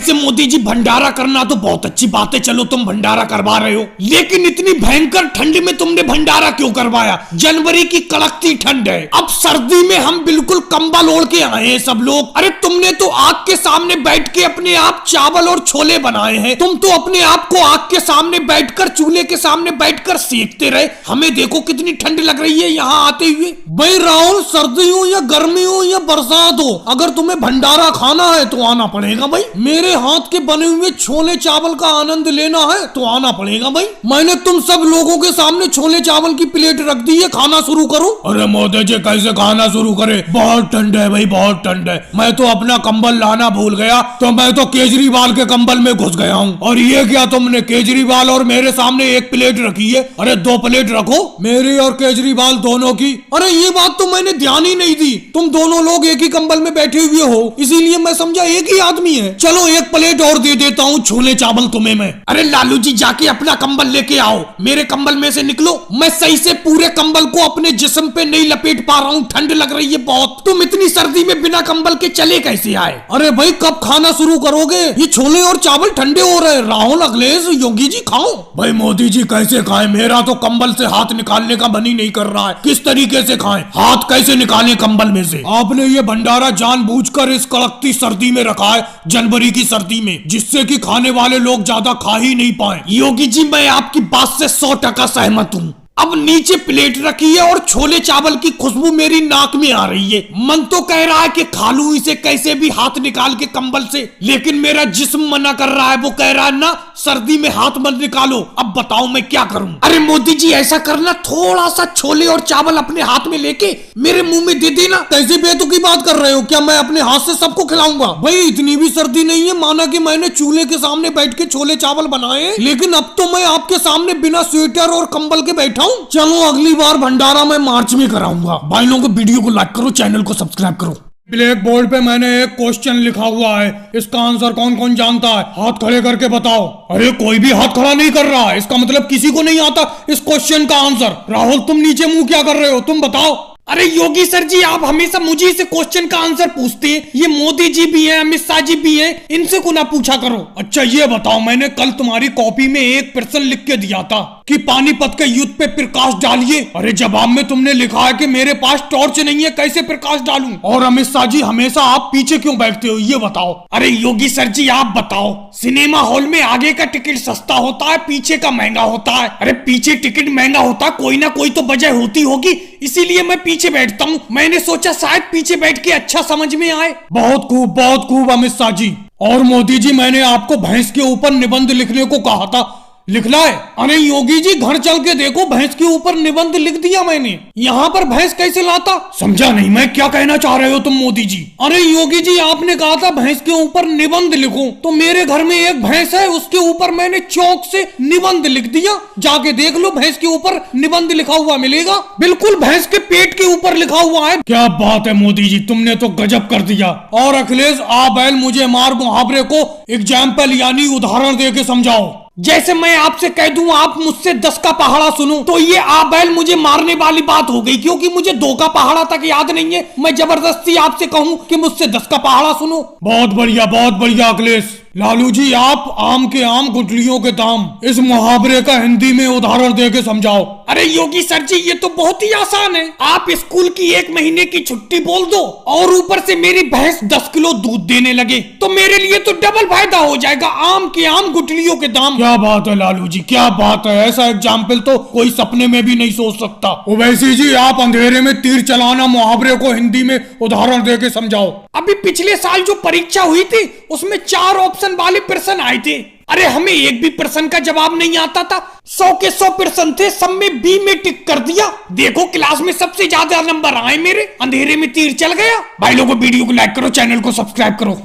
से मोदी जी भंडारा करना तो बहुत अच्छी बात है, चलो तुम भंडारा करवा रहे हो, लेकिन इतनी भयंकर ठंड में तुमने भंडारा क्यों करवाया? जनवरी की कड़कती ठंड है, अब सर्दी में हम बिल्कुल कंबल ओढ़ के आए हैं सब लोग। अरे तुमने तो आग के सामने बैठ के अपने आप चावल और छोले बनाए हैं, तुम तो अपने आप को आग के सामने बैठकर चूल्हे के सामने बैठकर सेकते रहे। हमें देखो कितनी ठंड लग रही है यहाँ आते हुए। भाई राहुल, सर्दी हो या गर्मी हो या बरसात हो, अगर तुम्हें भंडारा खाना है तो आना पड़ेगा भाई। मेरे हाथ के बने हुए छोले चावल का आनंद लेना है तो आना पड़ेगा भाई। मैंने तुम सब लोगों के सामने छोले चावल की प्लेट रख दी है, खाना शुरू करो। अरे मोदी जी कैसे खाना शुरू करे, बहुत ठंड है भाई, बहुत ठंड है। मैं तो अपना कंबल लाना भूल गया, तो मैं तो केजरीवाल के कंबल में घुस गया हूँ। और ये क्या तुमने केजरीवाल और मेरे सामने एक प्लेट रखी है? अरे 2 प्लेट रखो, मेरी और केजरीवाल दोनों की। अरे ये बात तो मैंने ध्यान ही नहीं दी, तुम दोनों लोग एक ही कंबल में बैठे हुए हो, इसीलिए मैं समझा एक ही आदमी है। चलो एक प्लेट और दे देता हूँ छोले चावल तुम्हें मैं। अरे लालू जी जाके अपना कंबल लेके आओ, मेरे कंबल में से निकलो। मैं सही से पूरे कंबल को अपने जिस्म पे नहीं लपेट पा रहा हूँ, ठंड लग रही है बहुत। तुम इतनी सर्दी में बिना कंबल के चले कैसे आए? अरे भाई कब खाना शुरू करोगे? ये छोले और चावल ठंडे हो रहे हैं। राहुल, अखिलेश, योगी जी खाओ। भाई मोदी जी कैसे खाएं? मेरा तो कंबल से हाथ निकालने का मन ही नहीं कर रहा है। किस तरीके से खाएं? हाथ कैसे निकालें कंबल में से? आपने ये भंडारा जानबूझकर इस कड़कती सर्दी में रखा है, जनवरी की सर्दी में, जिससे कि खाने वाले लोग ज्यादा खा ही नहीं पाए। योगी जी मैं आपकी बात से 100% सहमत हूँ। अब नीचे प्लेट रखी है और छोले चावल की खुशबू मेरी नाक में आ रही है। मन तो कह रहा है कि खा लूं इसे कैसे भी हाथ निकाल के कंबल से, लेकिन मेरा जिस्म मना कर रहा है। वो कह रहा है ना सर्दी में हाथ मत निकालो। अब बताओ मैं क्या करूं? अरे मोदी जी ऐसा करना, थोड़ा सा छोले और चावल अपने हाथ में लेके मेरे मुंह में दे देना। कैसे बेतुकी बात कर रहे हो? क्या मैं अपने हाथ से सबको खिलाऊंगा? भाई इतनी भी सर्दी नहीं है, माना कि मैंने चूल्हे के सामने बैठ के छोले चावल बनाए, लेकिन अब तो मैं आपके सामने बिना स्वेटर और कंबल के बैठा हूँ। चलो अगली बार भंडारा मैं मार्च में कराऊंगा। भाई लोगों को वीडियो को लाइक करो, चैनल को सब्सक्राइब करो। ब्लैक बोर्ड पे मैंने एक क्वेश्चन लिखा हुआ है, इसका आंसर कौन कौन जानता है? हाथ खड़े करके बताओ। अरे कोई भी हाथ खड़ा नहीं कर रहा है, इसका मतलब किसी को नहीं आता इस क्वेश्चन का आंसर। राहुल तुम नीचे मुंह क्या कर रहे हो, तुम बताओ। अरे योगी सर जी आप हमेशा मुझे से क्वेश्चन का आंसर पूछते हैं, ये मोदी जी भी हैं, अमित शाह जी भी हैं, इनसे को ना पूछा करो। अच्छा ये बताओ, मैंने कल तुम्हारी कॉपी में एक प्रश्न लिख के दिया था कि पानीपत के युद्ध पे प्रकाश डालिए। अरे जवाब में तुमने लिखा है कि मेरे पास टॉर्च नहीं है, कैसे प्रकाश डालूं? और अमित शाह जी हमेशा आप पीछे क्यों बैठते हो, ये बताओ। अरे योगी सर जी आप बताओ, सिनेमा हॉल में आगे का टिकट सस्ता होता है, पीछे का महंगा होता है। अरे पीछे टिकट महंगा होता है, कोई ना कोई तो वजह होती होगी, इसीलिए मैं पीछे बैठता हूँ। मैंने सोचा शायद पीछे बैठ के अच्छा समझ में आए। बहुत खूब अमित शाह जी। और मोदी जी मैंने आपको भैंस के ऊपर निबंध लिखने को कहा था, लिख लाए? अरे योगी जी घर चल के देखो, भैंस के ऊपर निबंध लिख दिया मैंने। यहाँ पर भैंस कैसे लाता? समझा नहीं मैं क्या कहना चाह रहे हो तुम मोदी जी। अरे योगी जी आपने कहा था भैंस के ऊपर निबंध लिखो, तो मेरे घर में एक भैंस है, उसके ऊपर मैंने चौक से निबंध लिख दिया। जाके देख लो भैंस के ऊपर निबंध लिखा हुआ मिलेगा, बिल्कुल भैंस के पेट के ऊपर लिखा हुआ है। क्या बात है मोदी जी, तुमने तो गजब कर दिया। और अखिलेश आ बैल मुझे मार मुहावरे को एग्जाम्पल यानी उदाहरण दे के समझाओ। जैसे मैं आपसे कह दूं आप मुझसे 10 का पहाड़ा सुनो, तो ये आ बैल मुझे मारने वाली बात हो गई, क्योंकि मुझे 2 का पहाड़ा तक याद नहीं है। मैं जबरदस्ती आपसे कहूं कि मुझसे 10 का पहाड़ा सुनो। बहुत बढ़िया अखिलेश। लालू जी आप आम के आम गुठलियों के दाम, इस मुहावरे का हिंदी में उदाहरण दे के समझाओ। अरे योगी सर जी ये तो बहुत ही आसान है, आप स्कूल की 1 महीने की छुट्टी बोल दो और ऊपर से मेरी भैंस 10 किलो दूध देने लगे, तो मेरे लिए तो डबल फायदा हो जाएगा। आम के आम गुठलियों के दाम। क्या बात है लालू जी, क्या बात है, ऐसा एग्जाम्पल तो कोई सपने में भी नहीं सोच सकता। ओवैसी जी आप अंधेरे में तीर चलाना मुहावरे को हिंदी में उदाहरण दे के समझाओ। अभी पिछले साल जो परीक्षा हुई थी उसमें 4 ऑप्शन वाले प्रश्न आए थे। अरे हमें एक भी प्रश्न का जवाब नहीं आता था, 100 के 100 प्रश्न थे, सब में बी में टिक कर दिया। देखो क्लास में सबसे ज्यादा नंबर आए मेरे, अंधेरे में तीर चल गया। भाई लोगों वीडियो को लाइक करो, चैनल को सब्सक्राइब करो।